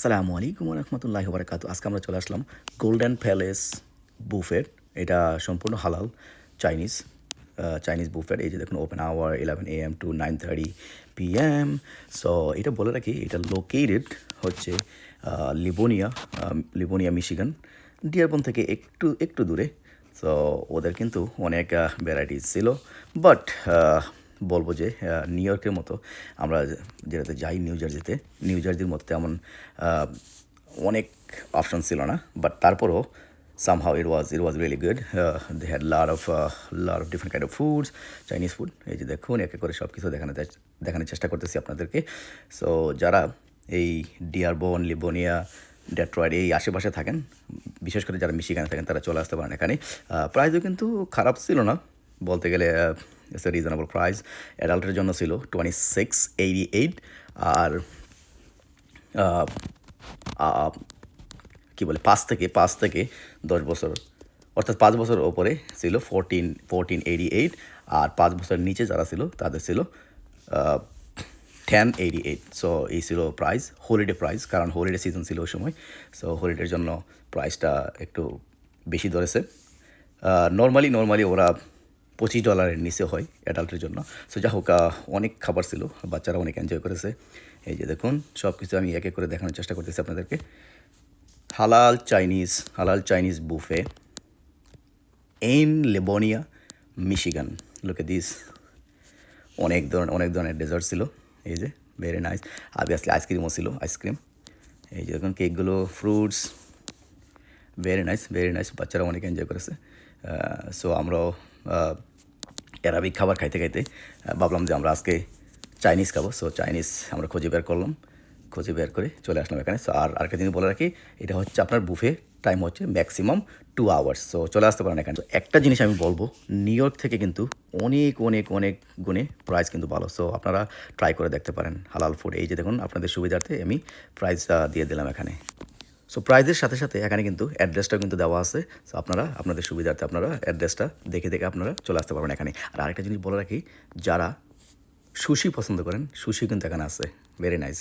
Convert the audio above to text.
আসসালামু আলাইকুম রহমতুল্লাহি বারাকাতু। আজকে আমরা চলে আসলাম গোল্ডেন প্যালেস বুফেট। এটা সম্পূর্ণ হালাল চাইনিজ চাইনিজ বুফেট। এই যে দেখুন, open hour 11 AM to 9:30 PM। So এটা বলে রাখি, এটা লোকেটেড হচ্ছে লিবোনিয়া মিশিগান, ডিয়ারবন থেকে একটু একটু দূরে। সো ওদের কিন্তু অনেক ভ্যারাইটিস ছিল, বাট বলবো যে নিউ ইয়র্কের মতো আমরা যেটাতে যাই, নিউ জার্সির মতো তেমন অনেক অপশন ছিল না, বাট তারপরও somehow it was really good. They had lot of different kind of foods, Chinese food. এই যে দেখুন, একে করে সব কিছু দেখানোর চেষ্টা করতেছি আপনাদেরকে। সো যারা এই ডিয়ারবন, লিবোনিয়া, ডেট্রয়েট এই আশেপাশে থাকেন, বিশেষ করে যারা মিশিগানে থাকেন, তারা চলে আসতে পারেন এখানে। প্রাইসও কিন্তু খারাপ ছিল না, বলতে গেলে ইটস এ রিজনেবল প্রাইস। অ্যাডাল্টের জন্য ছিল $26.88, আর কী বলে 5 থেকে 10 বছর, অর্থাৎ 5 বছর ওপরে ছিল 1488, আর 5 বছরের নিচে যারা ছিল তাদের ছিল 1088। সো এই ছিল প্রাইস, হলিডে প্রাইস, কারণ হলিডে সিজন ছিল ওই সময়। সো হলিডের জন্য প্রাইসটা একটু বেশি ধরেছে। নর্মালি ওরা $25 নিচে হয় অ্যাডাল্টের জন্য। সো যা হোক, অনেক খাবার ছিল, বাচ্চারা অনেক এনজয় করেছে। এই যে দেখুন, সব কিছু আমি এক এক করে দেখানোর চেষ্টা করতেছি আপনাদেরকে। হালাল Chinese buffet in Livonia, Michigan. Look at this, অনেক ধরনের ডেজার্ট ছিল। এই যে ভেরি নাইস। অবভিয়াসলি আইসক্রিমও ছিল, আইসক্রিম। এই যে দেখুন, কেকগুলো, ফ্রুটস, ভেরি নাইস। বাচ্চারা অনেক এনজয় করেছে। সো আমরাও অ্যারাবিক খাবার খাইতে ভাবলাম যে আমরা আজকে চাইনিজ খাবো। সো চাইনিজ আমরা খুঁজে বের করে চলে আসলাম এখানে। সো আর আরেকটা জিনিস বলে রাখি, এটা হচ্ছে আপনার বুফে টাইম হচ্ছে ম্যাক্সিমাম 2 আওয়ার্স। সো চলে আসতে পারেন এখানে। তো একটা জিনিস আমি বলবো, নিউ ইয়র্ক থেকে কিন্তু অনেক গুণে প্রাইস কিন্তু ভালো। সো আপনারা ট্রাই করে দেখতে পারেন হালাল ফুড। এই যে দেখুন, আপনাদের সুবিধার্থে আমি প্রাইসটা দিয়ে দিলাম এখানে। সো প্রাইজের সাথে সাথে এখানে কিন্তু অ্যাড্রেসটাও কিন্তু দেওয়া আছে। সো আপনারা আপনাদের সুবিধার্থে আপনারা অ্যাড্রেসটা দেখে আপনারা চলে আসতে পারবেন এখানে। আর আরেকটা জিনিস বলে রাখি, যারা সুশি পছন্দ করেন, সুশি কিন্তু এখানে আছে। Very nice.